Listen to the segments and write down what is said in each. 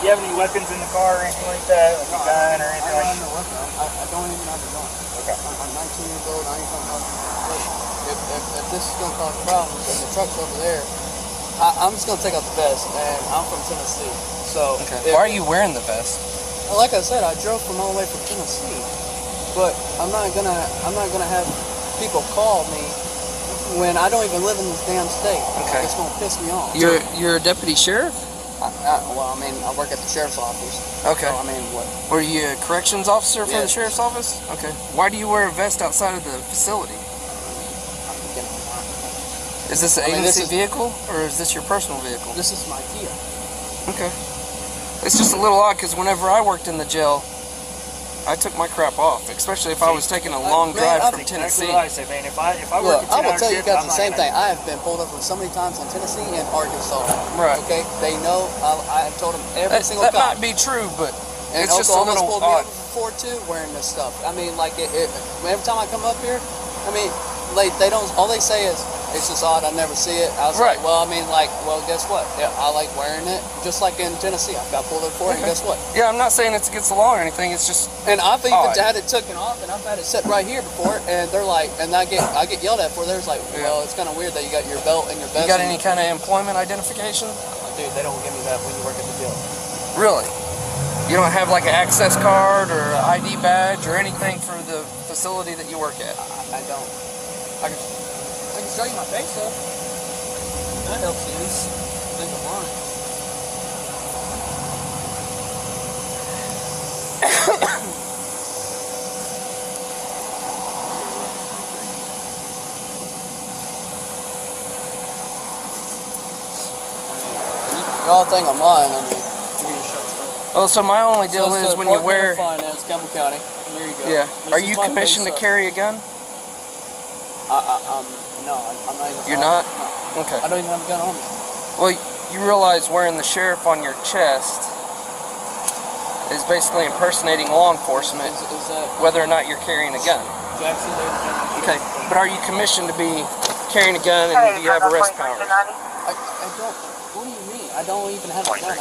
you have any weapons in the car or anything like that? Like a gun or anything like that? I don't have no weapon. I don't even have a gun. Okay. I'm 19 years old. I ain't gonna cause if this is gonna cause problems and the truck's over there, I'm just gonna take out the vest. And I'm from Tennessee, so. Okay. Why are you wearing the vest? Like I said, I drove from all the way from Tennessee, but I'm not gonna have people call me when I don't even live in this damn state. Okay. It's gonna piss me off. You're a deputy sheriff? Well, I mean, I work at the sheriff's office. Okay. So, I mean, what? Were you a corrections officer for the Yes. sheriff's office? Okay. Why do you wear a vest outside of the facility? Is this an agency vehicle, or is this your personal vehicle? This is my Kia. Okay. It's just a little odd, because whenever I worked in the jail, I took my crap off, especially if I was taking a long drive from Tennessee. Exactly what I say, man. If I Look, work I will tell you guys shift, the same thing. I have been pulled over so many times in Tennessee and Arkansas. Right. Okay. They know. I have told them every single that time. might be true, but And it's just a Oklahoma's little pulled me odd. over before too, wearing this stuff. I mean, like every time I come up here, I mean, like they don't. All they say is it's just odd. I never see it. I was like, well, I mean, like, well, guess what? Yeah, I like wearing it. Just like in Tennessee, I got pulled over for it, and guess what? Yeah, I'm not saying it's against the law or anything. It's just. And I've even odd. had it taken off, and I've had it set right here before, and they're like, and I get yelled at for. There's like, well, it's kind of weird that you got your belt and your vest. You got any kind of employment identification? Dude, they don't give me that when you work at the jail. Really? You don't have like an access card or an ID badge or anything for the facility that you work at? I don't. I can show you my face though. That helps you. I think I'm lying. Y'all think I'm lying, I mean, Oh, so my only deal is when you wear. Finance, Campbell County. There you go. Yeah. This Are is you my commissioned to face, carry a gun? No, I'm not even. You're not? No. Okay. I don't even have a gun on me. Well, you realize wearing the sheriff on your chest is basically impersonating law enforcement, Is that whether or not you're carrying a gun. Jackson? Okay. But are you commissioned to be carrying a gun, and do you have arrest powers? I don't. What do you mean? I don't even have a gun.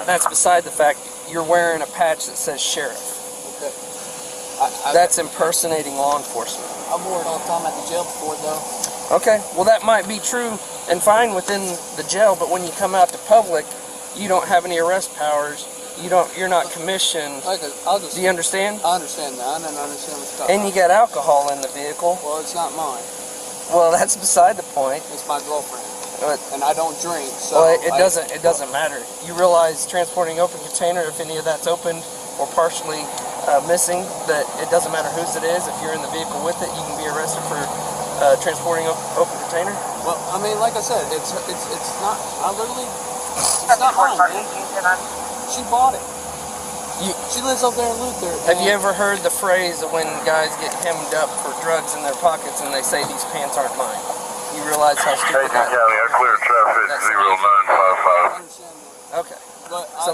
That's beside the fact. You're wearing a patch that says sheriff. Okay. That's impersonating law enforcement. I wore it all the time at the jail before, though. Okay, well that might be true and fine within the jail, but when you come out to public, you don't have any arrest powers. You're not commissioned. Do you understand? I understand that. I don't understand what you're talking And you got alcohol in the vehicle. Well, it's not mine. Well, that's beside the point. It's my girlfriend. But, and I don't drink, so. Well, it doesn't matter. You realize transporting open container, if any of that's opened or partially missing, that it doesn't matter whose it is. If you're in the vehicle with it, you can be arrested for transporting open container. Well, I mean, like I said, it's not. It's not mine, man. She bought it. She lives up there in Luther. Have you ever heard the phrase of when guys get hemmed up for drugs in their pockets and they say these pants aren't mine? You realize how stupid that is. I cleared traffic 0955. Okay. So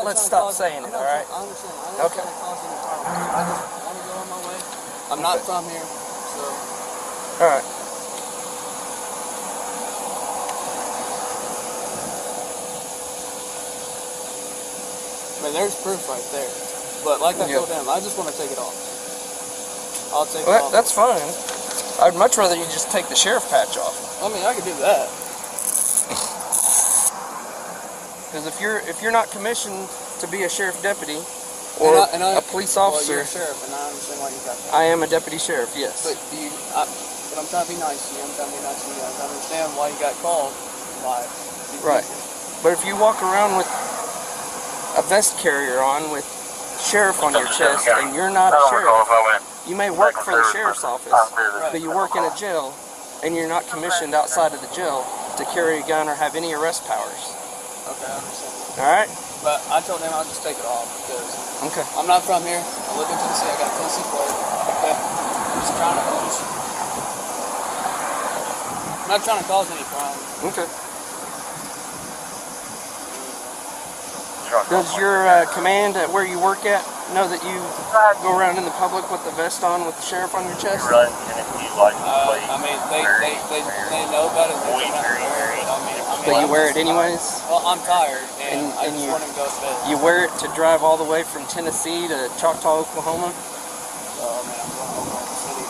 let's stop saying it, all right? I understand. I'm not trying to cause any trouble. I just want to go on my way. I'm not from here, so. All right. I mean, there's proof right there. But like I told them, I just want to take it off. I'll take it off. That's fine. I'd much rather you just take the sheriff patch off. I mean, I could do that. Because if you're not commissioned to be a sheriff deputy or a police officer, well, you're a sheriff, and I understand why you got that. I am a deputy sheriff, yes. But but I'm trying to be nice to you. I'm trying to be nice to you. I understand why you got called by these right. people. But if you walk around with a vest carrier on with sheriff on your chest and you're not a sheriff, you may work for the sheriff's office, but you work in a jail and you're not commissioned outside of the jail to carry a gun or have any arrest powers. Okay, I understand. All right? But I told them I'll just take it off because I'm not from here. I live in Tennessee. I got a Tennessee plate. Okay? I'm just trying to I'm not trying to cause any crime. Okay. Does your command at where you work at know that you go around in the public with the vest on with the sheriff on your chest? Right, and if you like to play, I mean, they know about it. But you wear it anyways? Well, I'm tired, and I just want to go to bed. You wear it to drive all the way from Tennessee to Choctaw, Oklahoma? Man, I'm going to Oklahoma City.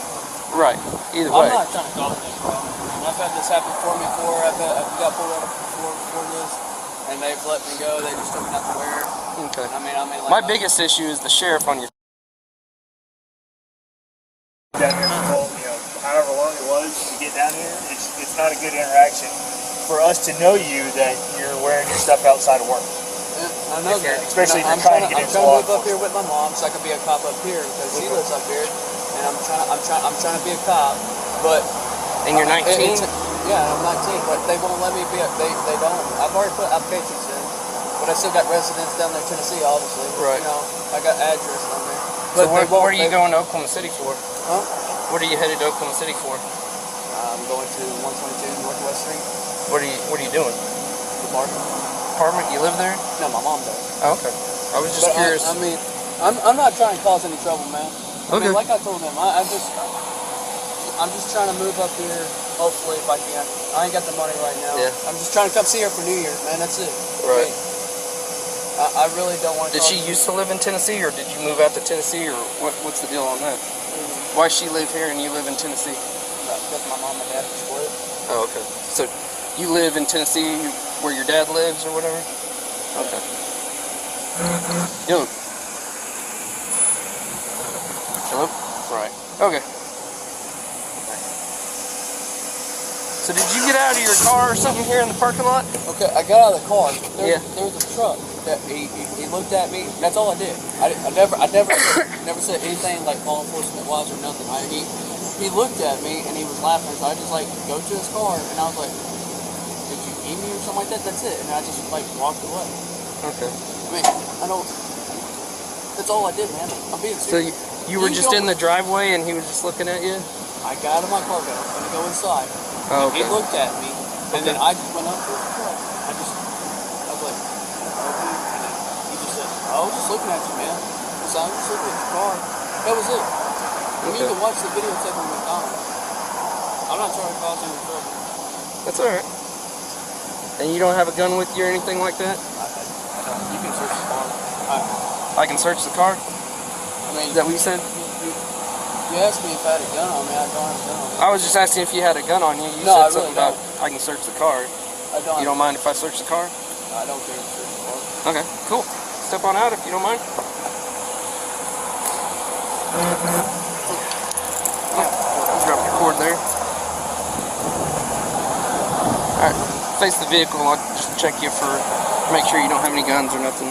Right. Either way. I'm not trying to cause any trouble. I've had this happen for me before. I've got pulled over before this, and they've let me go. They just told me not to wear it. Okay. I mean, like, my biggest issue is the sheriff on your. Down here for, however long it was to get down here, it's not a good interaction for us to know you that you're wearing your stuff outside of work. Yeah, I know that. Especially if you're trying to get into law law enforcement. I'm trying to move up here with my mom so I can be a cop up here because she lives up here, and I'm trying to be a cop, but. And you're 19. Yeah, I'm 19, but they won't let me be. They don't. I've already put applications in, but I still got residents down there in Tennessee, obviously. Right. I got address on there. But what are you going to Oklahoma City for? Huh? What are you headed to Oklahoma City for? I'm going to 122 Northwest Street. What are you doing? Apartment? You live there? No, my mom does. Oh, okay. I was just curious. I'm not trying to cause any trouble, man. I mean, like I told them, I'm just trying to move up here. Hopefully, if I can. I ain't got the money right now. Yeah. I'm just trying to come see her for New Year's, man. That's it. Right. I really don't want to. Did she used to live in Tennessee, or did you move out to Tennessee, or what's the deal on that? Why she live here and you live in Tennessee? Because my mom and dad split. Oh, okay. So you live in Tennessee where your dad lives, or whatever? Okay. Yo. Hello? Right. Okay. So did you get out of your car or something here in the parking lot? Okay, I got out of the car. There was a truck that he looked at me. That's all I did. I never said anything like law enforcement wise or nothing. He looked at me and he was laughing. So I just go to his car and I was like, "Did you eat me or something like that?" That's it. And I just walked away. Okay. I mean, I don't. That's all I did, man. I'm being serious. So you were just in the driveway and he was just looking at you? I got out of my car, though. I'm gonna go inside. Oh, okay. He looked at me, and then I just went up to his truck. I was like, okay. And then he just said, I was just looking at you, man. So I was just looking at your car. That was it. And you can watch the video tape on McDonald's. I'm not trying to cause any trouble. That's alright. And you don't have a gun with you or anything like that? I don't. You can search the car. I can search the car? I mean, is that what you said? You asked me if I had a gun on me. I don't have a gun on me. I was just asking if you had a gun on you. You said something about I can search the car. I don't. You don't mind if I search the car? I don't care to search the car. Okay, cool. Step on out if you don't mind. Drop your cord there. Alright, face the vehicle. I'll just check you for, make sure you don't have any guns or nothing.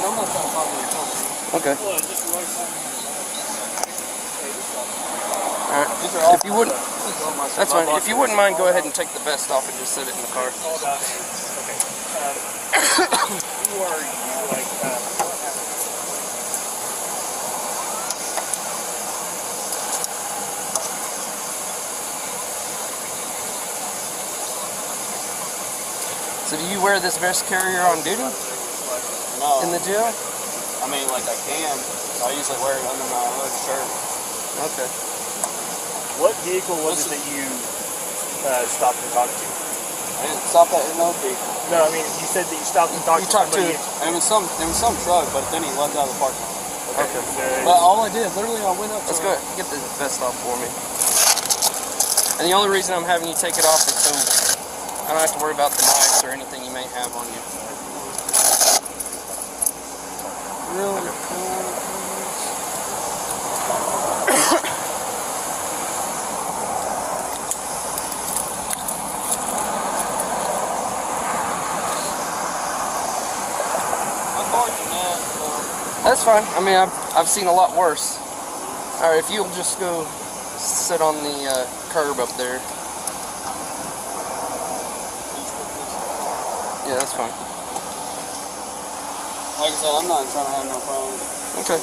I'm not trying to cause any trouble. Okay. Alright. If you wouldn't, that's fine. If you wouldn't mind, go ahead and take the vest off and just sit it in the car. Okay. Who are you? Like, So do you wear this vest carrier on duty? No. In the jail? I mean, like I can. I usually wear it under my hood shirt. Okay. what vehicle was it that you stopped and talked to? I didn't stop at NOP. No, I mean, you said that you stopped and talked to somebody. It was some truck, but then he left out of the parking lot. Okay. But all I did, literally, I went up to Let's go ahead. Get the vest off for me. And the only reason I'm having you take it off is so I don't have to worry about the knives or anything you may have on you. Really? That's fine. I mean, I've seen a lot worse. All right, if you'll just go sit on the curb up there. Yeah, that's fine. Like I said, I'm not trying to have no problem. Okay.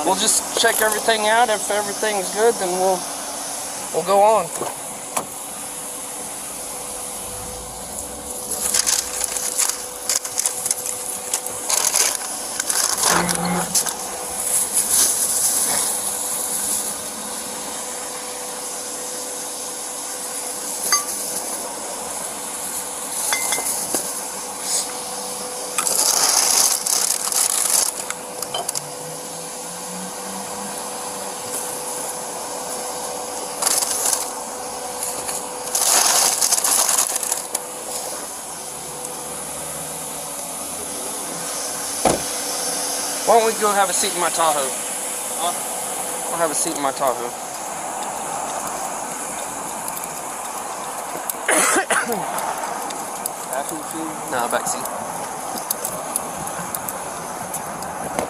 We'll just check everything out. If everything's good, then we'll go on. Why don't we go have a seat in my Tahoe? Huh? We'll have a seat in my Tahoe. Passenger seat? No, back seat.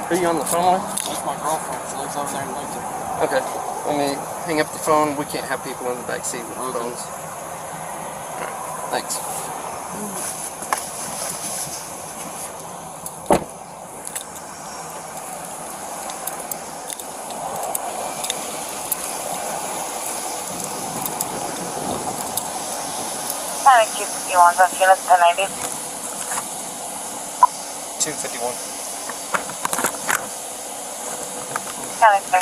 Who are you on the phone with? That's my girlfriend. She lives over there in Lincoln. Okay. Let me hang up the phone. We can't have people in the back seat with Okay. phones. Thanks. You want some units 1090? 251. County, sir.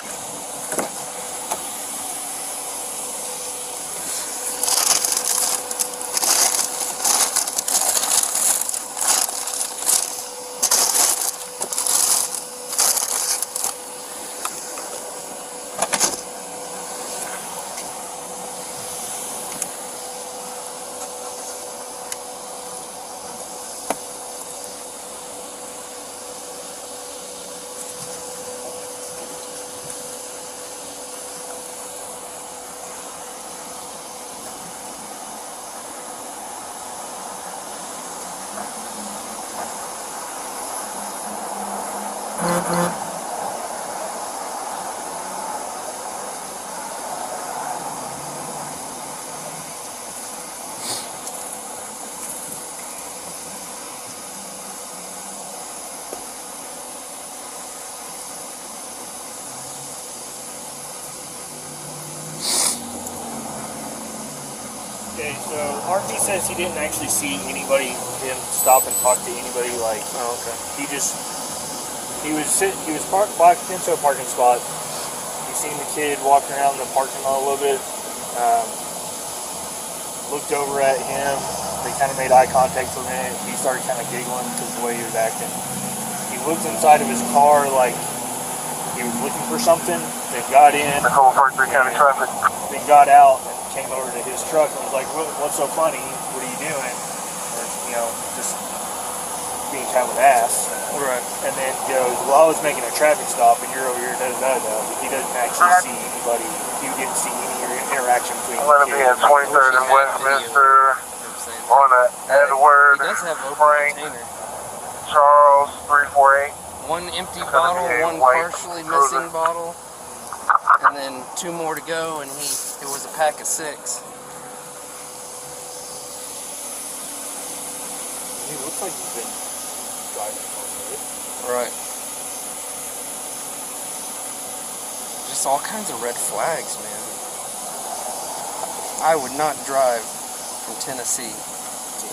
Okay, so RP says he didn't actually see anybody, him stop and talk to anybody. Like, Oh, okay. he was parked into a parking spot. He seen the kid walking around the parking lot a little bit. Looked over at him. They kind of made eye contact for a minute. He started kind of giggling because of the way he was acting. He looked inside of his car like he was looking for something. Then got in. County traffic. Then got out and came over to his truck and was like, "What's so funny? What are you doing?" Or, you know, just being kind of an ass. Right. And then goes, "Well, I was making a traffic stop and you're over here, da. He doesn't actually see anybody. He didn't see any interaction between I'm going to be at 23rd and Westminster on a Edward He does have open Frank container. Charles 348. One empty Gonna bottle, be a one white partially cruiser. missing bottle, and then 2 more to go, and it was a pack of 6. He looks like he's been driving most of it. Right. Just all kinds of red flags, man. I would not drive from Tennessee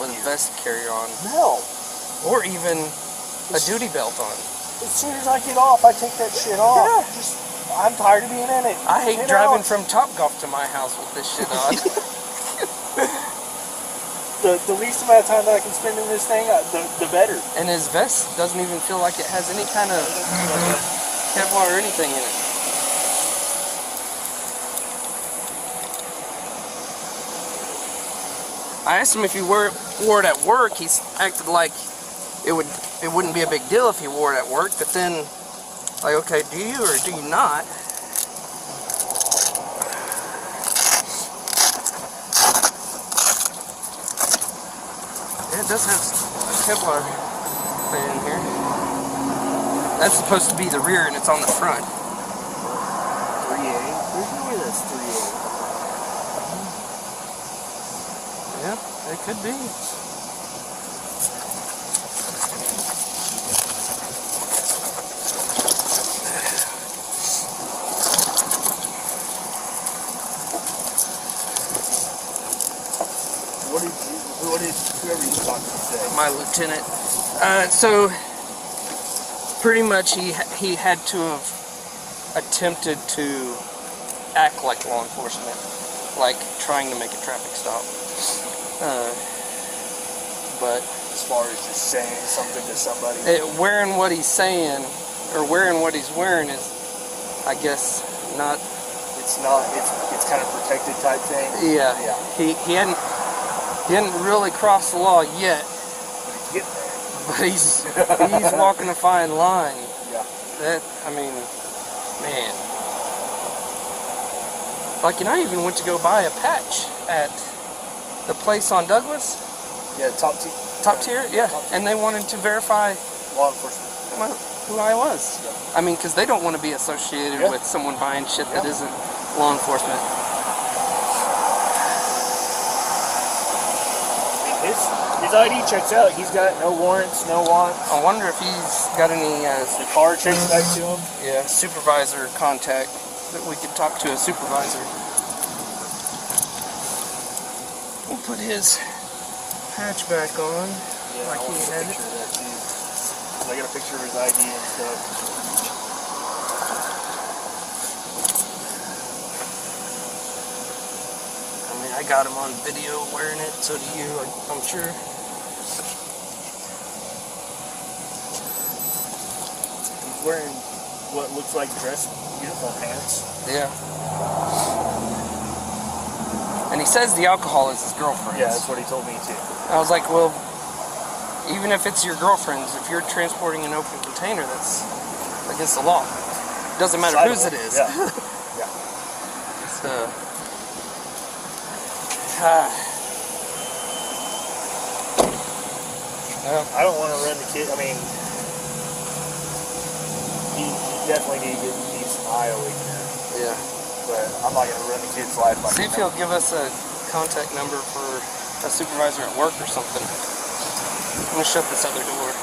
with a vest carrier on, No. or even a duty belt on. As soon as I get off, I take that shit off. Yeah. I'm tired of being in it. I hate Get driving out. from Topgolf to my house with this shit on. The least amount of time that I can spend in this thing, the better. And his vest doesn't even feel like it has any kind of Kevlar or anything in it. I asked him if he wore it at work. He acted like it wouldn't be a big deal if he wore it at work. But then, like, okay, do you or do you not? Yeah, it does have a Kevlar thing in here. That's supposed to be the rear, and it's on the front. 3A? There's no way that's 3A. Yeah, it could be. What did whoever you talked to say? My lieutenant. So pretty much he had to have attempted to act like law enforcement, like trying to make a traffic stop. But As far as just saying something to somebody. wearing what he's saying or wearing what he's wearing is, I guess, not. It's not. It's kind of protected type thing. Yeah. Yeah. He hadn't really crossed the law yet, But it's getting there. but he's walking a fine line. Yeah. That, I mean, man. Like, and I even went to go buy a patch at the place on Douglas. Yeah, top tier. Top tier, yeah. And they wanted to verify Law enforcement. who I was. I mean, because they don't want to be associated with someone buying shit that isn't law enforcement. His ID checks out. He's got no warrants, no wants. I wonder if he's got any The car checks back to him. supervisor contact that we could talk to a supervisor. We'll put his patch back on. Yeah, like I he want a had picture it. of that too. 'Cause I got a picture of his ID and stuff. I mean, I got him on video wearing it, so do you, I'm sure. He's wearing what looks like dress uniform pants. Yeah. And he says the alcohol is his girlfriend's. Yeah, that's what he told me too. I was like, well, even if it's your girlfriend's, if you're transporting an open container, that's against the law. Doesn't matter whose it is. Yeah. Yeah. So, I don't want to run the kid. I mean, he definitely needs some eye awakening. yeah. But I'm not going to run the kid's life by See if he'll give us a contact number for a supervisor at work or something. I'm gonna shut this other door.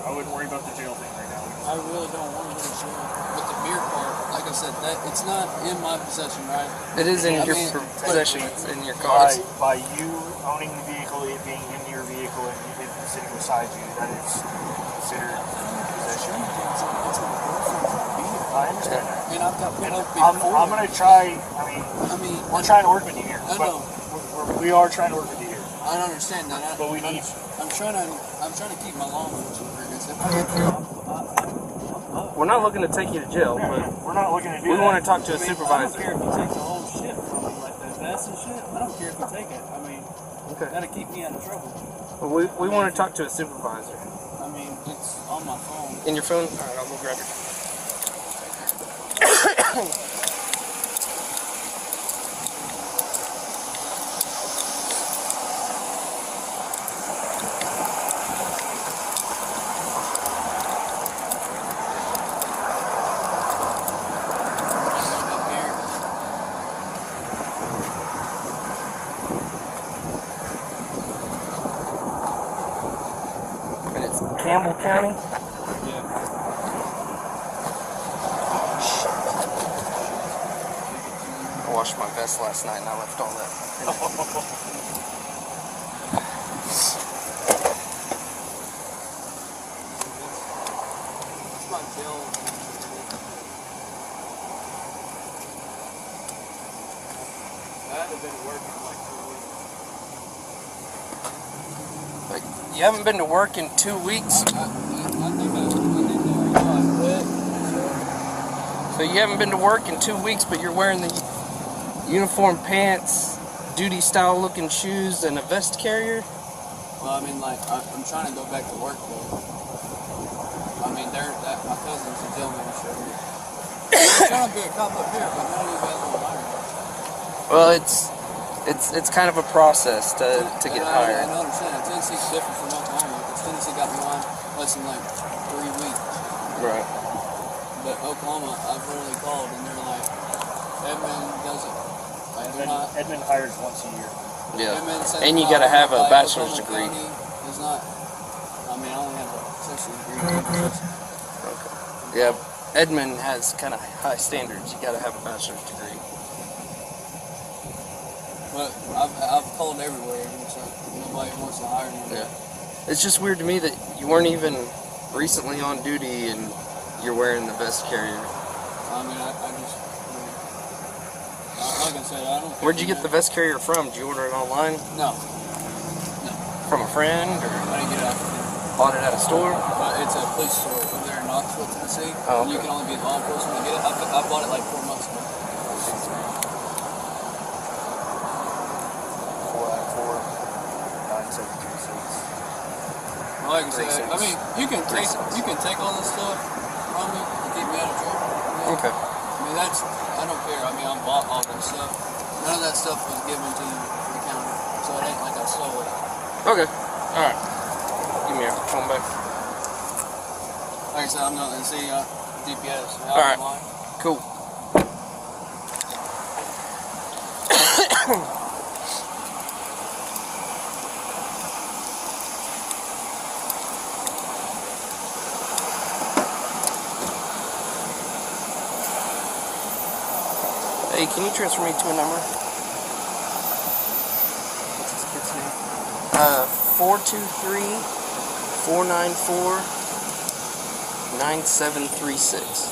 I wouldn't worry about the jail thing right now. I really don't want to go to jail. But the beer part, like I said, that it's not in my possession, right? It is in your possession. It's in your car. By you owning the vehicle, it being in your vehicle, and it sitting beside you, that is considered possession. It's my girlfriend's beer. I understand that. And I've got put up before. I'm going to try. I mean, we're trying to work with you here. I know. We are trying to work with you here. I don't understand that. But we need. I'm trying to keep my law enforcement records. We're not looking to take you to jail, but We're not looking to do we that. want to talk to a I don't supervisor. care if you take the whole shit from me, like the vest and shit. I don't care if you take it. I mean, that'll keep me out of trouble. But we want to talk to a supervisor. I mean, it's on my phone. In your phone? All right, I'll go grab it. And it's Campbell County? Yeah. I washed my vest last night and I left all that. It's my jail. I haven't been working like 2 weeks. Like, you haven't been to work in 2 weeks? I think I quit. So you haven't been to work in 2 weeks, but you're wearing the uniform pants, duty style looking shoes, and a vest carrier? Well, I mean, like, I'm trying to go back to work, though. I mean, my cousin's a jail administrator. I'm trying to be a cop up here, but none of you guys don't hire me. Well, it's kind of a process to get hired. I don't understand. Tennessee's different from Oklahoma, because Tennessee got me on less than, like, 3 weeks. Right. But Oklahoma, I've literally called, and they're like, Edmund doesn't. Like, they're not. Edmund hires once a year. Yeah. Edmund says And you not, gotta have a like, bachelor's Oklahoma degree. County is not. I mean, I only have a associate's degree. Okay. Yeah, Edmund has kind of high standards. You gotta have a bachelor's degree. But I've called everywhere, and so nobody wants to hire me. Yeah. It's just weird to me that you weren't even recently on duty and you're wearing the vest carrier. I mean, I just. Like I said, I don't. Where'd you get the vest carrier from? Did you order it online? No. From a friend? Or? I didn't get it out. Bought it at a store? It's a police store over there in Knoxville, Tennessee. Oh, okay. You can only be law enforcement to get it. I bought it like 4 months ago. 494-973-6. Like I said, I mean, you can take all this stuff from me and keep me out of trouble. You know? Okay. I mean, I don't care. I mean, I bought all that stuff. None of that stuff was given to the county, so it ain't like I stole it. Okay. All right. Give me your phone back. Like I said, I'm not going to see DPS. All right. Cool. Hey, can you transfer me to a number? What's this kid's name? 423-494-9736.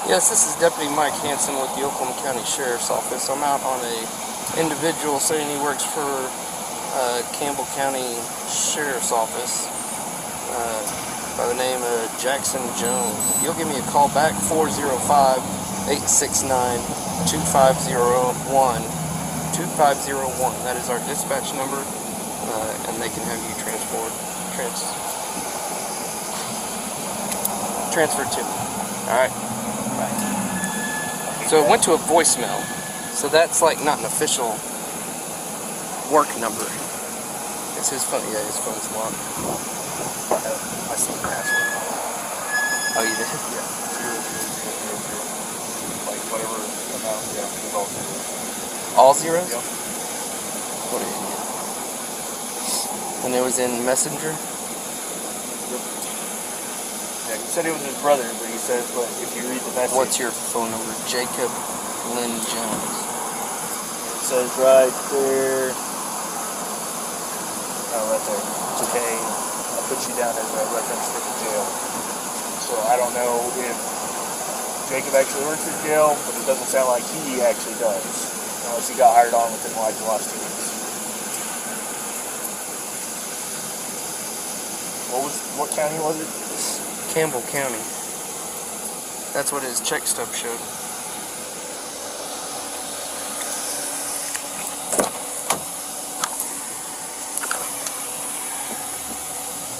Yes, this is Deputy Mike Hansen with the Oklahoma County Sheriff's Office. I'm out on a individual saying he works for Campbell County Sheriff's Office by the name of Jackson Jones. You'll give me a call back, 405-869-2501. 2501. That is our dispatch number, and they can have you transferred to me. All right. So it went to a voicemail. So that's like not an official work number. It's his phone. Yeah, his phone's locked. I see the password. Oh, you did? Yeah. 000. Like whatever amount. Yeah, it's all zeros. All zeros? Yep. What an idiot. And it was in Messenger? Yeah, he said it was his brother, but he says, but if you read the message... What's your phone number? Jacob Lynn Jones. It says right there... Oh, right there. It's okay. I'll put you down as a reference for the jail. So I don't know if Jacob actually works at jail, but it doesn't sound like he actually does. Unless he got hired on within like the last 2 weeks. What county was it? Campbell County. That's what his check stub showed.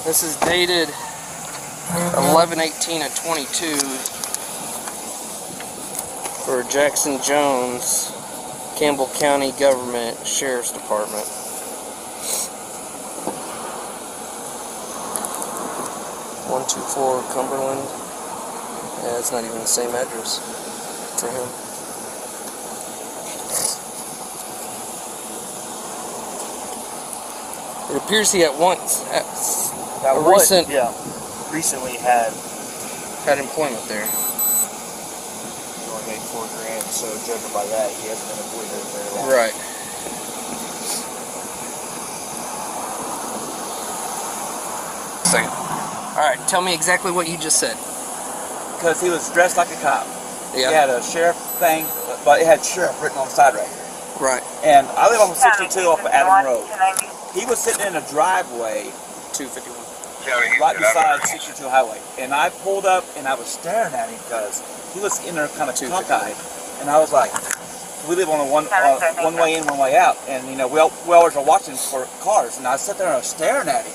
This is dated 11/18/22 for Jackson Jones, Campbell County Government Sheriff's Department. 124 Cumberland. Yeah, it's not even the same address for him. It appears he recently had employment there. He only made $4,000, so judging by that, he hasn't been employed there very long. Right. Second. All right, tell me exactly what you just said. Because he was dressed like a cop. Yeah. He had a sheriff thing, but it had sheriff written on the side right here. Right. And I live on 62 off of Adam Road. He was sitting in a driveway 251. right beside 62 Highway. And I pulled up and I was staring at him because he was in there kind of cockeyed. And I was like, we live on a one way in, one way out. And, you know, we always are watching for cars. And I sat there and I was staring at him.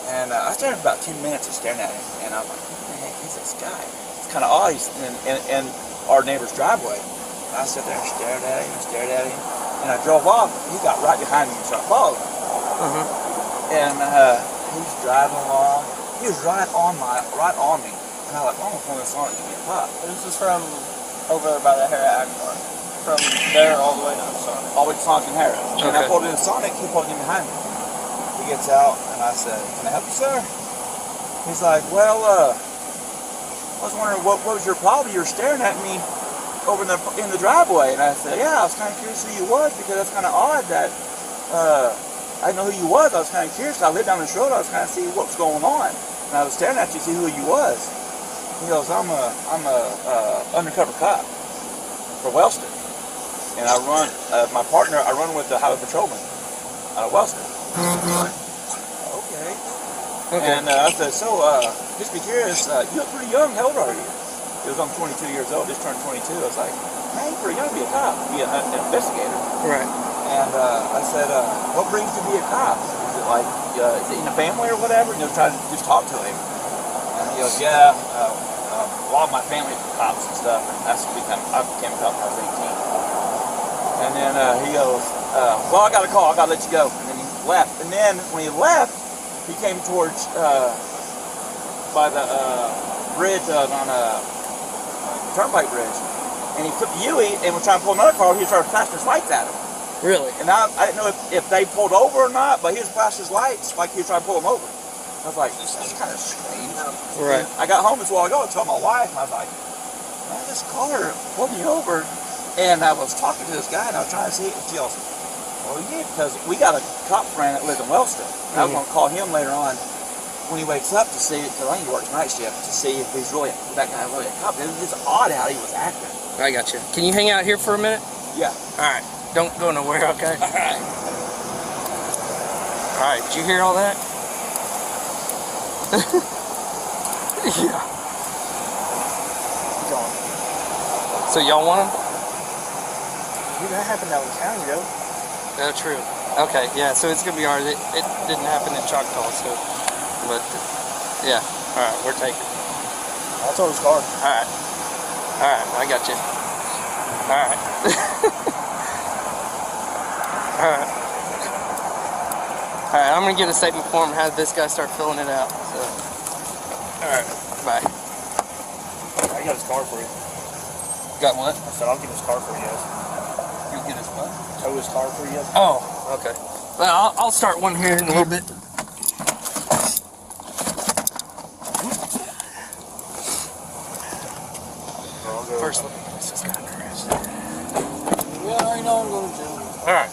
And I stared for about 10 minutes of staring at him. And I'm like, what the heck is this guy? It's kind of odd. He's in our neighbor's driveway. And I sat there and stared at him and stared at him. And I drove off. He got right behind me and started following. And he's driving along. He was right on me. And I was like, I'm gonna pull this on and give me a pop. This is from over there by the Harrah Agmar. From there all the way to Sonic. All the way to Sonic and Harrah. Okay. And I pulled in Sonic, he pulled in behind me. He gets out and I said, can I help you, sir? He's like, well, I was wondering what was your problem? You were staring at me over in the driveway. And I said, yeah, I was kind of curious who you was because that's kind of odd that I didn't know who you was. I was kind of curious. I lived down this road. I was kind of see what was going on. And I was staring at you to see who you was. He goes, I'm a undercover cop for Wellston. And I run, my partner, I run with the highway patrolman out of Wellston. Okay. And I said, so, just be curious, you look pretty young. How old are you? He was, I'm 22 years old, just turned 22. I was like, man, you're pretty young to be a cop, be an investigator. Right. And I said, what brings you to be a cop? Is it like, is it in the family or whatever? Trying to just talk to him. And he goes, yeah, a lot of my family is cops and stuff, and I became a cop when I was 18. And then he goes, well, I got a call, I got to let you go. And then he left. And then when he left, he came towards, by the bridge on a turnpike bridge. And he flipped the U-E and was trying to pull another car. He started flashing his lights at him. Really? And I didn't know if they pulled over or not, but he was flashing his lights like he was trying to pull them over. I was like, this is kind of strange. Right. And I got home this while ago and told my wife, and I was like, man, this car pulled me over. And I was talking to this guy, and I was trying to see, and she goes, oh yeah, because we got a cop friend that lives in Wellston. And I was going to call him later on when he wakes up to see, because I think he works night shift, to see if he's really, that guy really a cop. It was just odd how he was acting. I got you. Can you hang out here for a minute? Yeah. All right. Don't go nowhere, okay? All right. All right. Did you hear all that? Yeah. Keep going. So y'all want him? Dude, that happened out in town, yo. No, true. Okay, yeah, so it's gonna be ours. It didn't happen in Choctaw, so, but, yeah. All right, we're taking it. I'll tow his car. All right. All right, I got you. All right. All right. All right, I'm gonna get a statement form and have this guy start filling it out. So. All right, bye. I got his car for you. Got what? I said, I'll get his car for you guys. You get his what? Tow his car for you guys. Oh, okay. Well, I'll start one here in a little bit. First, let me get this guy arrested. Yeah, I already know I'm going to jail. All right.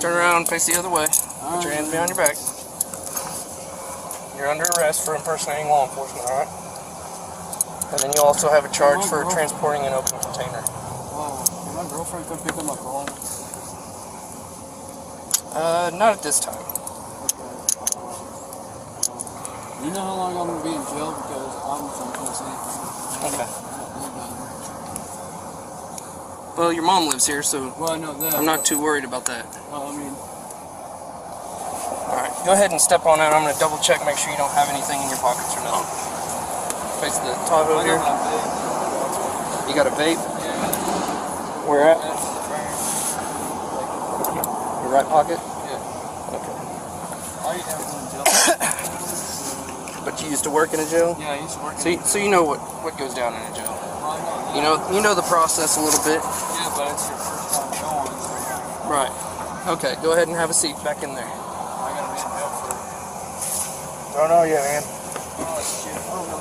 Turn around and face the other way. Put your hands behind your back. You're under arrest for impersonating law enforcement, all right? And then you also have a charge for transporting an open container. Wow. Can my girlfriend come pick up my car? Not at this time. You know how long I'm going to be in jail because I'm from Tennessee. Okay. Well, your mom lives here, so Well, I know that. I'm not too worried about that. Well, I mean, All right, go ahead and step on out. I'm going to double check, make sure you don't have anything in your pockets or nothing. Face the Tahoe I here. got my vape. You got a vape? Yeah. Where at? That's the frame. Your right pocket? Yeah. Okay. I used to have to go in jail. But you used to work in a jail? Yeah, I used to work So you know what goes down in a jail. Well, I know that. You know the process a little bit. Yeah, but it's your first time going. So Right. Okay, go ahead and have a seat back in there. I gotta be in jail for it. Don't know yet, man. Oh, shit. Oh, no.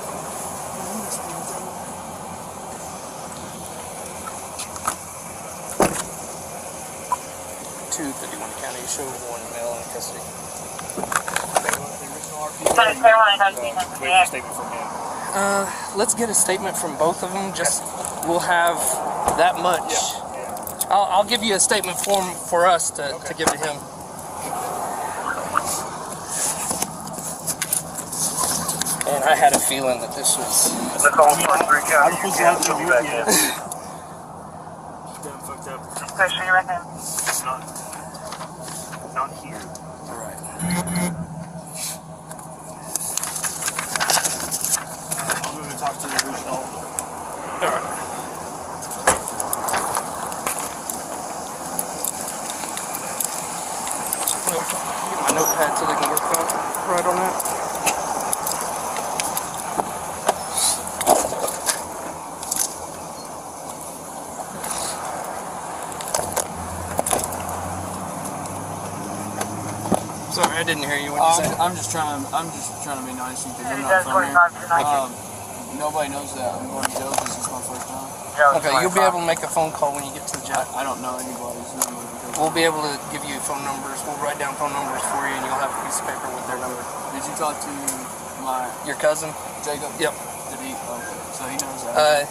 251 County, show 1 male in custody. Wait a statement from him. Let's get a statement from both of them. Just we'll have that much. Yeah. I'll give you a statement form for us to give to him. And I had a feeling that this was. The call for 3 I county. was glad to be with you. Make sure you reckon. Not here. All right. I'm going to talk to the original. All right. Get my notepad so they can work right on that. Sorry, I didn't hear you. What you said? I'm just trying to be nice because I'm not from here. Nobody knows that I'm going to jail because it's my first time. Okay, you'll be able to make a phone call when you get to the jail. I don't know anybody's number. We'll be able to give you phone numbers. We'll write down phone numbers for you, and you'll have a piece of paper with their number. Did you talk to your cousin? Jacob? Yep. Did he? Okay, so he knows that.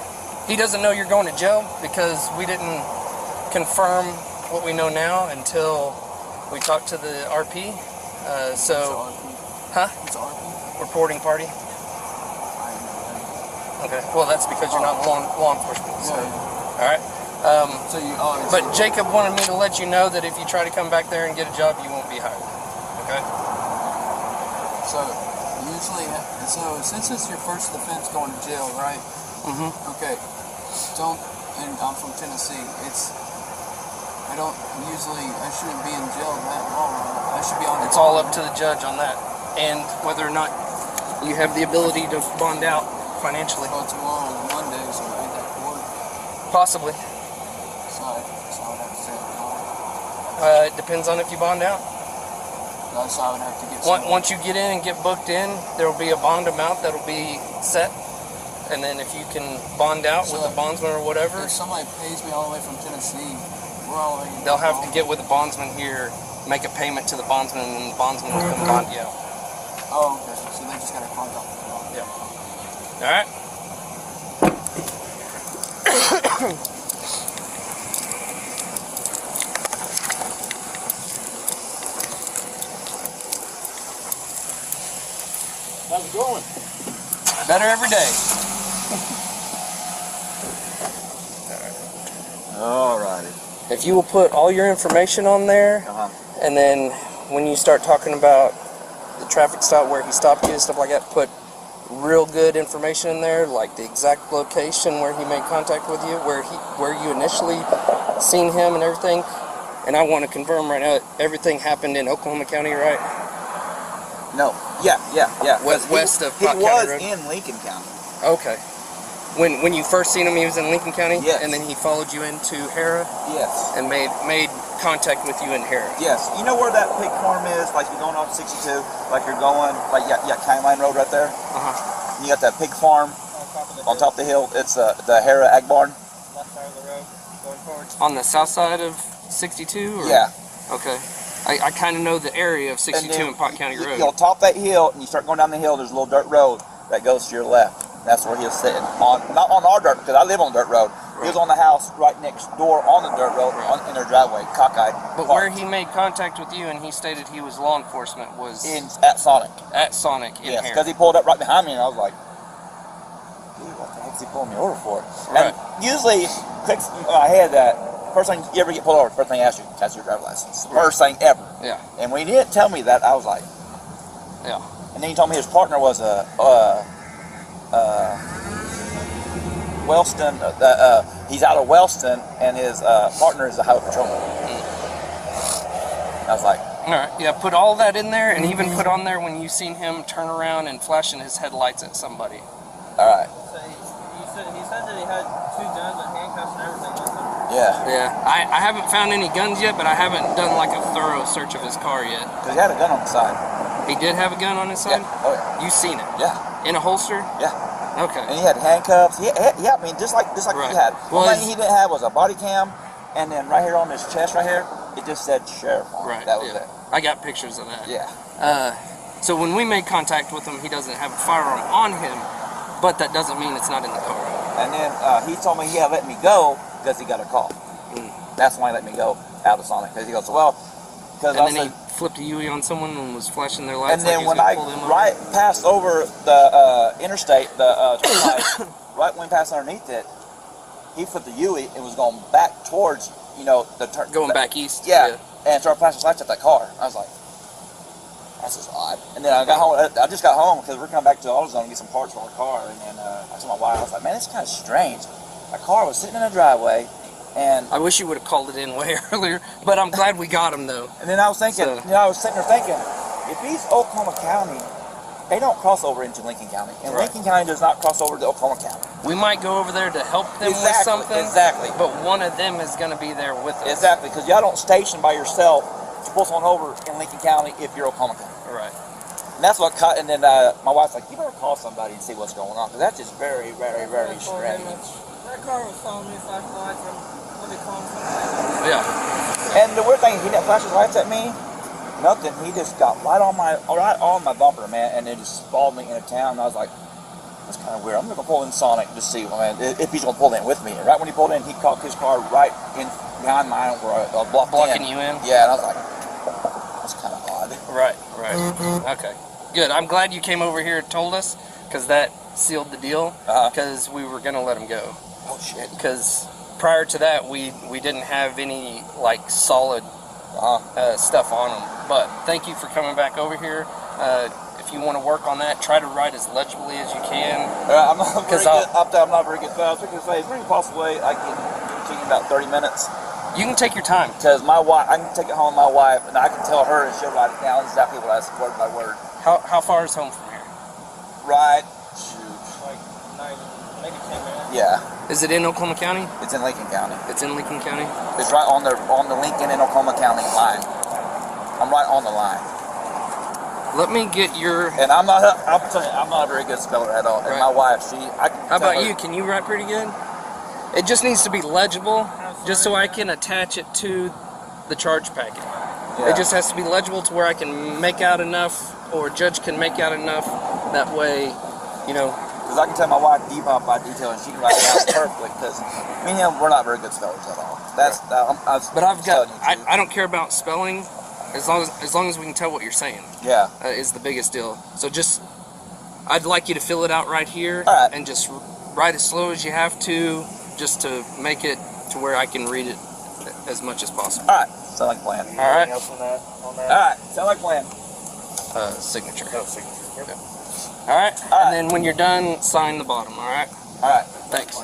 He doesn't know you're going to jail because we didn't confirm what we know now until we talked to the RP. It's RP. Huh? It's RP. Reporting party. Okay. Well, that's because you're not law enforcement. So. Yeah. All right. So you. But Jacob wanted me to let you know that if you try to come back there and get a job, you won't be hired. Okay. So usually, since it's your first offense going to jail, right? Mm-hmm. Okay. And I'm from Tennessee. I shouldn't be in jail that long. I should be on. It's all up to the judge on that, and whether or not you have the ability to bond out financially. Well, tomorrow on Monday, so I ain't that court. Possibly. So I would have to say tomorrow. It depends on if you bond out. So I would have to get. Once you get in and get booked in, there will be a bond amount that'll be set, and then if you can bond out with the bondsman or whatever, if somebody pays me all the way from Tennessee, they'll have to get with the bondsman here, make a payment to the bondsman, and the bondsman will come bond you out. Oh, okay. So they just got to contact the bond. Yeah. All right. How's it going? Better every day. Alrighty. If you will put all your information on there, and then when you start talking about the traffic stop where he stopped you and stuff like that, put real good information in there, like the exact location where he made contact with you, where you initially seen him and everything. And I want to confirm right now, everything happened in Oklahoma County, right? No. Yeah. West of Pot He County was Road? in Lincoln County. Okay. When you first seen him, he was in Lincoln County? Yes. And then he followed you into Hera? Yes. And made contact with you in Hera? Yes. You know where that pig farm is? Like you're going off 62, like you're going, like County Line Road right there? Uh-huh. You got that pig farm on top of the hill. It's the Hera Ag Barn. Left side of the road, going forward. On the south side of 62? Or? Yeah. Okay. I kind of know the area of 62 and Pot County Road. You'll top that hill, and you start going down the hill, there's a little dirt road that goes to your left. That's where he was sitting. Not on our dirt, because I live on the dirt road. Right. He was on the house right next door on the dirt road, in their driveway, cockeyed. But where he made contact with you and he stated he was law enforcement was... At Sonic. At Sonic in Yes, here. because he pulled up right behind me, and I was like, dude, what the heck's he pulling me over for? Right. And usually, clicks in my head that first thing you ever get pulled over, first thing I ask you, that's your driver's license. First thing ever. Yeah. And when he didn't tell me that, I was like, yeah. And then he told me his partner was Wellston. He's out of Wellston, and his partner is a highway patrolman. I was like, all right. Yeah. Put all that in there, and even put on there when you seen him turn around and flashing his headlights at somebody. All right. So he said that he had 2 guns and handcuffs and everything with him. Yeah. Yeah. I haven't found any guns yet, but I haven't done like a thorough search of his car yet. Because he had a gun on the side. He did have a gun on his side? Yeah. Oh yeah. You seen it? Yeah. In a holster? Yeah. Okay. And he had handcuffs. Yeah, I mean, just like Right. he had. Well, One thing he didn't have was a body cam, and then right here on his chest, right here, it just said sheriff on it. Right. That was yeah. it. I got pictures of that. Yeah. So when we made contact with him, he doesn't have a firearm on him, but that doesn't mean it's not in the car. And then he told me he had let me go because he got a call. That's why he let me go out of Sonic. Because he goes, well, because and then he flipped a U-ey on someone and was flashing their lights. And then like when I passed over the interstate, the right when we passed underneath it, he flipped the U-ey and was going back towards, the turn. Going back east. Yeah. And started flashing his lights at that car. I was like, that's just odd. And then I got home. I just got home because we're coming back to AutoZone to get some parts for our car. And then I told my wife, I was like, man, it's kind of strange. My car was sitting in the driveway. And I wish you would have called it in way earlier, but I'm glad we got him though. And then I was thinking, I was sitting there thinking, if he's Oklahoma County, they don't cross over into Lincoln County, and Lincoln County does not cross over to Oklahoma County. We might go over there to help them with something. Exactly. But one of them is going to be there with us. Exactly, because y'all don't station by yourself to pull someone over in Lincoln County if you're Oklahoma County. Right. And that's what caught. And then my wife's like, you better call somebody and see what's going on, because that's just very, very, very strange. That car was following me, flashing lights, and let me call him something. Yeah. And the weird thing, he didn't flash his lights at me. Nothing. He just got right on my bumper, man, and it just followed me into town. And I was like, that's kind of weird. I'm gonna pull in Sonic to see, man, if he's gonna pull in with me. And right when he pulled in, he caught his car right in behind mine where I blocking you in. Yeah, and I was like, that's kind of odd. Right. Okay. Good. I'm glad you came over here and told us, because that sealed the deal. Because we were gonna let him go. Oh shit. Because prior to that, we didn't have any like solid stuff on them. But thank you for coming back over here. If you want to work on that, try to write as legibly as you can. I'm not very good. I was going to say, is there any possible way I can take about 30 minutes? You can take your time. Because my wife, I can take it home with my wife, and I can tell her, and she'll write it down exactly what I said, word by word. How far is home from here? Right. Like 9, maybe 10 minutes. Yeah. Is it in Oklahoma County? It's in Lincoln County. It's in Lincoln County? It's right on the Lincoln and Oklahoma County line. I'm right on the line. Let me get your... And I'm not a very good speller at all. And my wife, How about you? Can you write pretty good? It just needs to be legible, just so I can attach it to the charge packet. Yeah. It just has to be legible to where I can make out enough, or a judge can make out enough. That way, you know... Because I can tell my wife detail by detail, and she can write it down perfectly. Because me and him, we're not very good spellers at all. I don't care about spelling, as long as we can tell what you're saying. Yeah, is the biggest deal. So I'd like you to fill it out right here, and just write as slow as you have to, just to make it to where I can read it as much as possible. All right, sound like a plan. All right. Anything else on that? All right, sound like a plan. Signature. No, signature. Yep. Okay. All right. And then when you're done, sign the bottom. All right. All right. Thanks.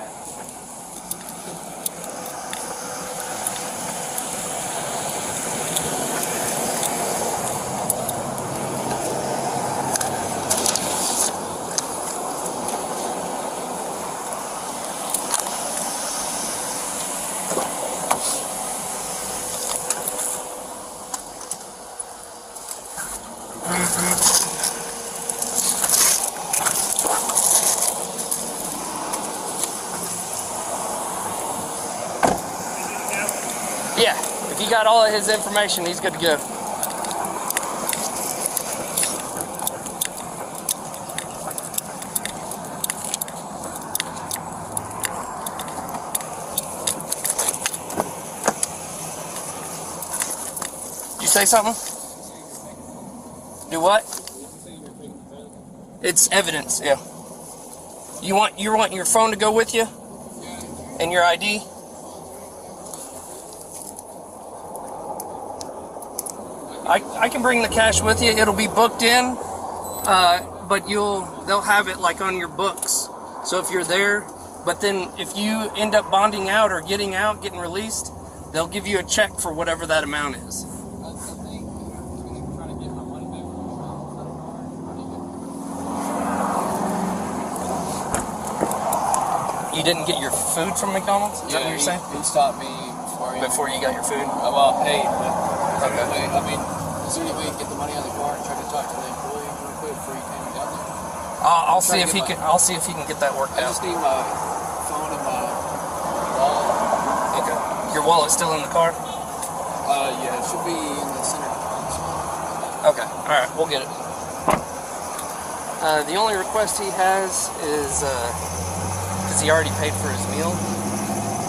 Yeah, if you got all of his information, he's good to go. Did you say something? Do what? It's evidence, yeah. You want your phone to go with you? And your ID? I can bring the cash with you. It'll be booked in, but they'll have it like on your books. So if you're there, but then if you end up bonding out or getting released, they'll give you a check for whatever that amount is. You didn't get your food from McDonald's? Is that what you're saying? He stopped me before you got your food? Well, paid. Okay. I mean, is there any way you can get the money out of the car and try to talk to the employee real quick before you came down there? I'll see if he can get that worked out. I just need my phone and my wallet. Okay. Your wallet's still in the car? Yeah, it should be in the center console. Okay. All right, we'll get it. The only request he has is because he already paid for his meal.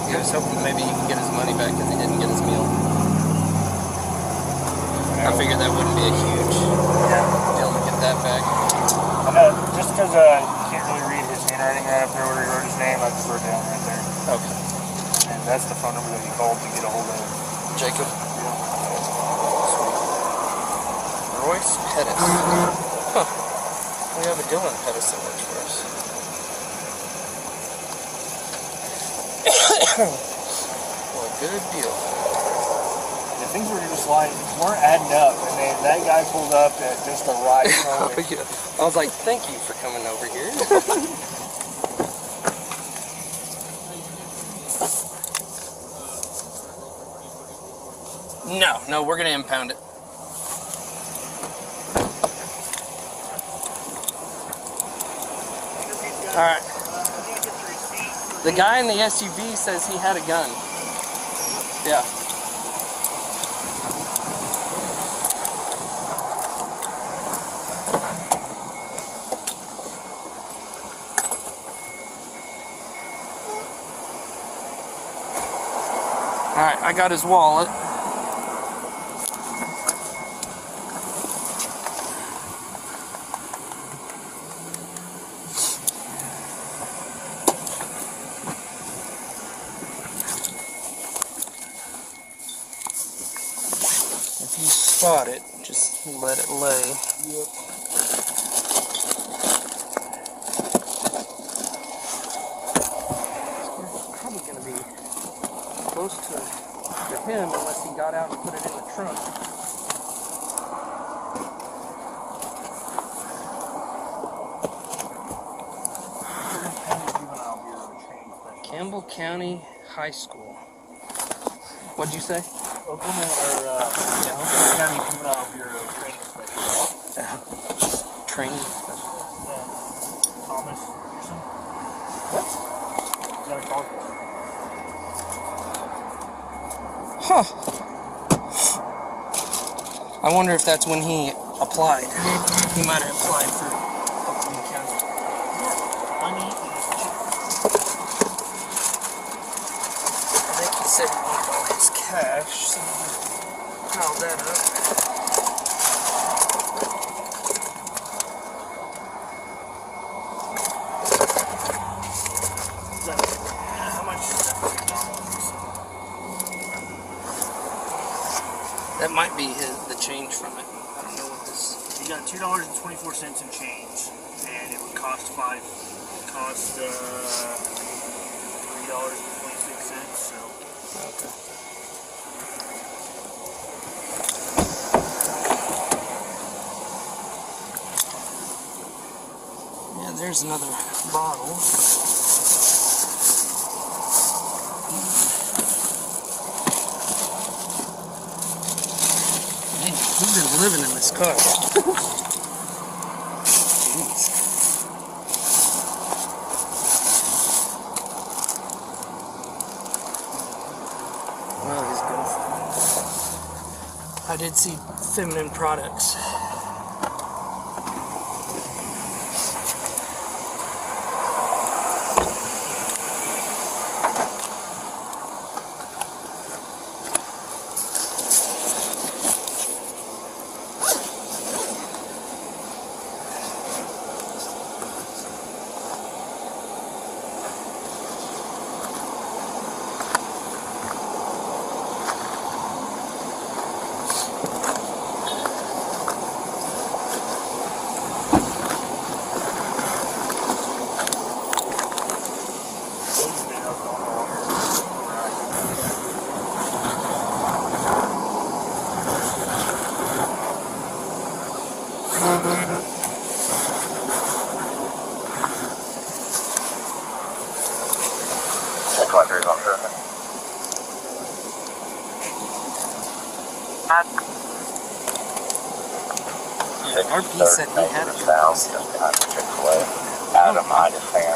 He was hoping maybe he can get his money back because he didn't get his meal. I figured that wouldn't be a huge deal to get that back. Just because I can't really read his handwriting right up there where he wrote his name, I just wrote it down right there. Okay. And that's the phone number that he called to get a hold of Jacob? Yeah. Royce Pettis. Huh. We have a Dylan Pettis that works for us. Good deal. The things were just like, weren't adding up. And then that guy pulled up at just the right Oh, moment. yeah. I was like, thank you for coming over here. No, we're going to impound it. Alright. The guy in the SUV says he had a gun. Yeah. Alright, I got his wallet. If you spot it, just let it lay. Yep. It's probably going to be close to him unless he got out and put it in the trunk. Campbell County High School. What'd you say? Oklahoma County Juvenile Bureau training specialist. Training specialist. Thomas Pearson. What? Is that a car? Huh. I wonder if that's when he applied. He might have applied for Oklahoma County. Money is I think he said he wanted all his cash, so pile that up. how much is that? That might be the change from it. I don't know what this. You got $2.24 in change, and it would cost $3.26. So. Okay. Yeah, there's another bottle. Man, he's been living in this car. Jeez. Well, he's good. I did see feminine products. RP said he had a gun.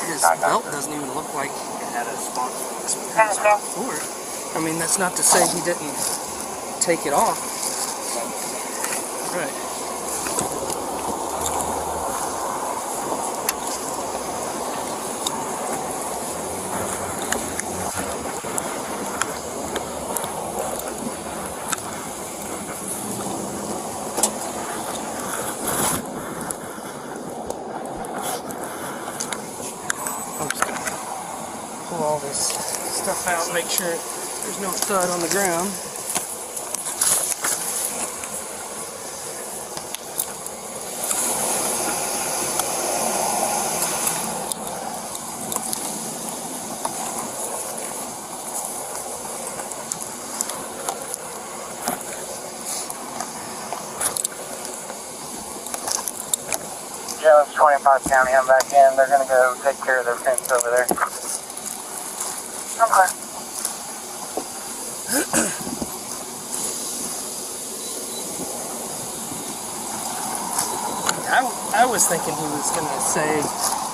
His belt doesn't even look like it had a spot for it. I mean, that's not to say he didn't take it off. Right. I'm just gonna pull all this stuff out and make sure there's no thud on the ground. Jones 25 County, I'm back in. They're gonna go take care of their fence over there. Okay. I was thinking he was going to say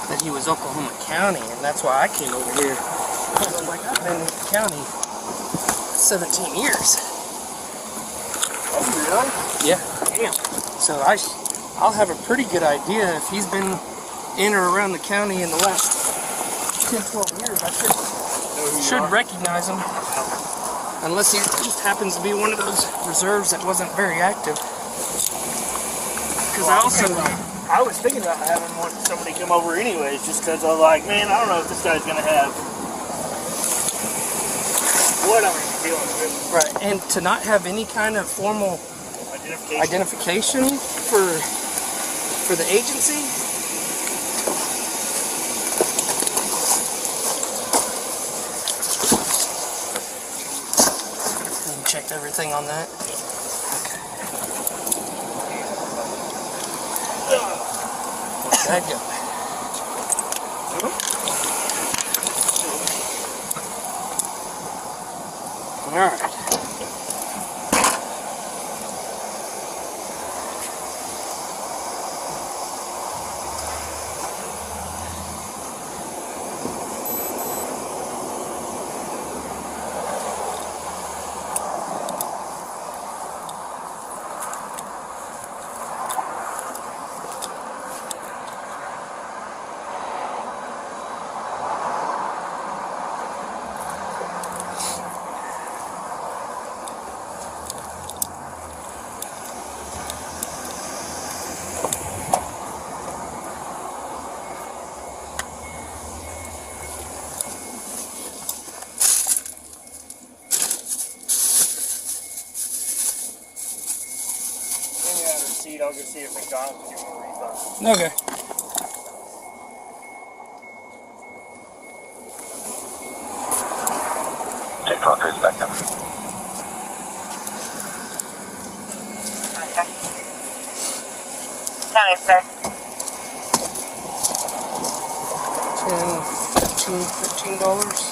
that he was Oklahoma County, and that's why I came over here. Because I'm like, I've been in the county 17 years. Oh, really? Yeah. Damn. So I'll have a pretty good idea if he's been in or around the county in the last 10, 12 years. I should recognize him. Unless he just happens to be one of those reserves that wasn't very active. Because I was thinking about having somebody come over anyways, just because I was like, man, I don't know if this guy's gonna have what I'm dealing with. Right, and to not have any kind of formal identification for the agency. You checked everything on that? That go. All right. I'll go see if McDonald's will give me a refund. Okay. Take Parker's back up. Okay. County, sir. 10, $15.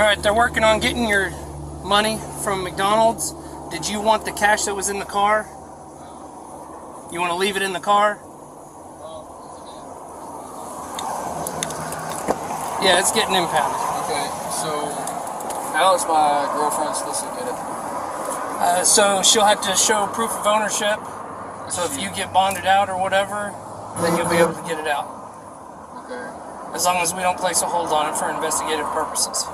Alright, they're working on getting your money from McDonald's. Did you want the cash that was in the car? You want to leave it in the car? Yeah, it's getting impounded. Okay, so how is my girlfriend supposed to get it? So she'll have to show proof of ownership. So if you get bonded out or whatever, then you'll be able to get it out. Okay. As long as we don't place a hold on it for investigative purposes.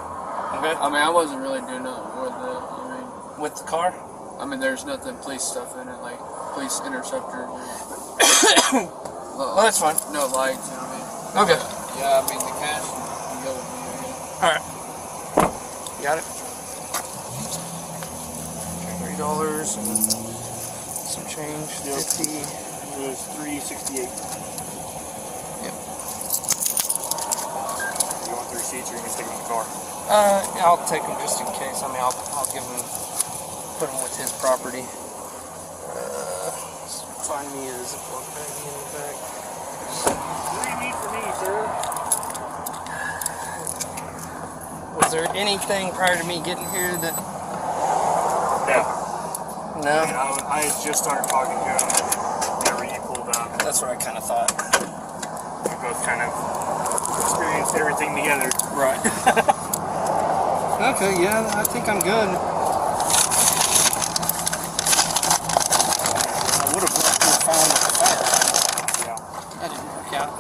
Okay? I mean, I wasn't really doing nothing with it. With the car? I mean, there's nothing police stuff in it, like police interceptors. Well, that's fine. No lights, you know what I mean? Okay. Yeah, I mean, the cash can go with me. Alright. Got it. $3 and some change. Yep. 50. It was $3.68. Yep. You want the receipts, or you can stick them in the car? Yeah, I'll take them just in case. I mean, I'll give them, put them with his property. Find me a Ziploc baggie in the back. What do you need from me, sir? Was there anything prior to me getting here that... No. No? I had just started talking to him whenever you pulled up. That's what I kind of thought. We both kind of experienced everything together. Right. Okay, yeah, I think I'm good. I would have left your phone with the fire. Yeah. That didn't work out.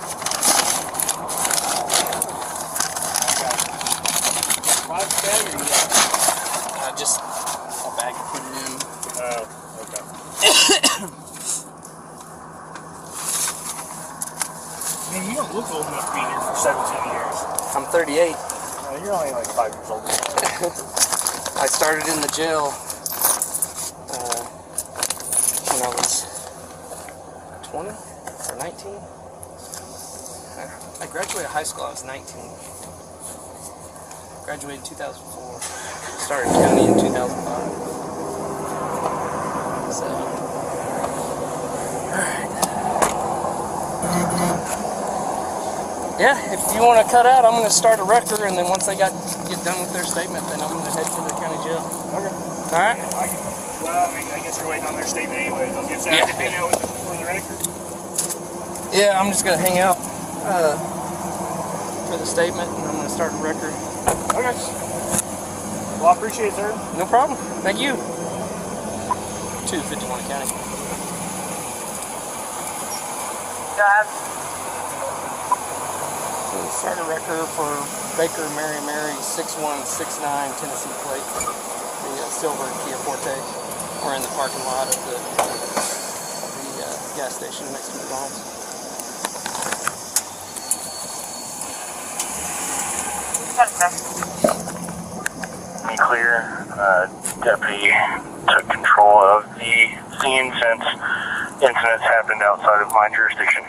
Five bag or yeah? Just a bag to put it in. Oh, okay. Man, you don't look old enough to be here for 17 years. I'm 38. You're only like 5 years old. I started in the jail when I was 20 or 19. I graduated high school, I was 19. Graduated in 2004. Started county in 2005. So, alright. Yeah, if you want to cut out, I'm going to start a record, and then once they get done with their statement, then I'm going to head to the county jail. Okay. Alright? Well, I guess you're waiting on their statement anyway. They'll get that to hang out for the record. Yeah, I'm just going to hang out for the statement, and I'm going to start a record. Okay. Well, I appreciate it, sir. No problem. Thank you. 251 County. Dad. So start a record for Baker Mary 6169 Tennessee plate. The silver Kia Forte. We're in the parking lot of the gas station next to McDonald's. Clear. Deputy took control of the scene since incidents happened outside of my jurisdiction.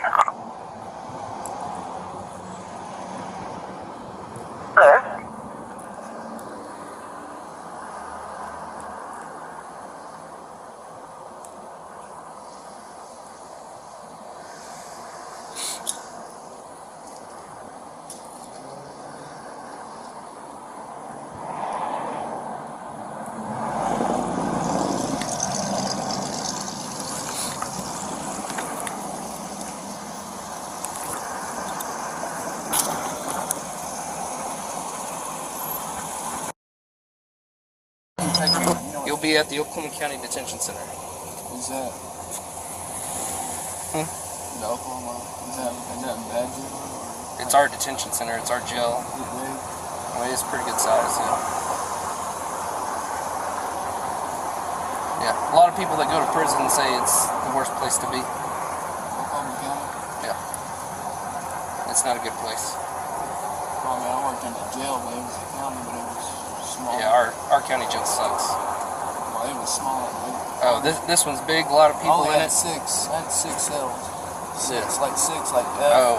You'll be at the Oklahoma County Detention Center. Who's that? Hmm? The Oklahoma. Is that in bad jail? It's our detention center. It's our jail. I mean, it's pretty good size, yeah. Yeah, a lot of people that go to prison say it's the worst place to be. Oklahoma County? Yeah. It's not a good place. Well, I mean, I worked in the jail, but it was a county, but it was small. Yeah, our county jail sucks. Well, it was small. Oh, this one's big. A lot of people in it. I had 6 cells. Six. Like F. Oh,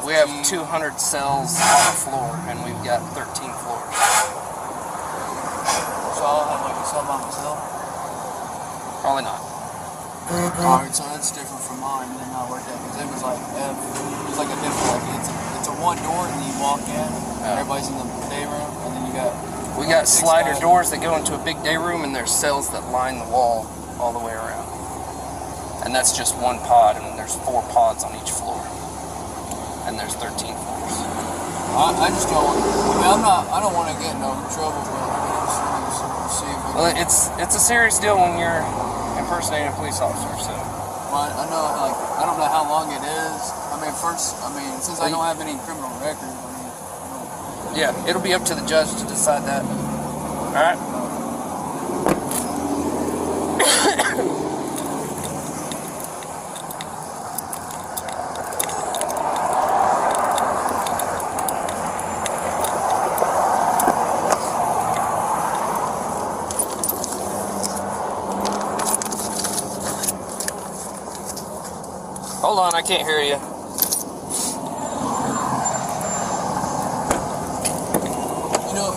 we have 200 cells on the floor, and we've got 13 floors. So I'll have like a cell by myself? Probably not. Alright, so that's different from mine than I worked at, because it was like F. It was like a different, like it's a one door, and then you walk in, everybody's in the day room, and then you got... We got slider doors that go into a big day room, and there's cells that line the wall all the way around. And that's just one pod, and there's 4 pods on each floor. And there's 13 floors. I just don't want, I don't want to get in no trouble, but just see if we Well, it's a serious deal when you're impersonating a police officer, so. Well, I know, like, I don't know how long it is. Since I don't have any criminal record, Yeah, it'll be up to the judge to decide that. Alright? Hold on, I can't hear you.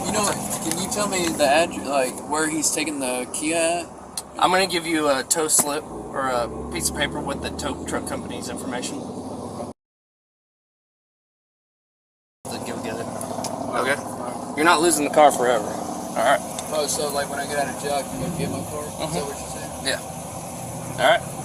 You know what? Can you tell me the address, like where he's taking the Kia at? I'm gonna give you a tow slip or a piece of paper with the tow truck company's information. Go get it. Okay. You're not losing the car forever. All right. Oh, so like when I get out of jail, I can go get my car? Is that what you're saying? Yeah. All right.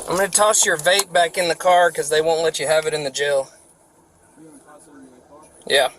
I'm going to toss your vape back in the car because they won't let you have it in the jail. You want to toss it in the car? Yeah.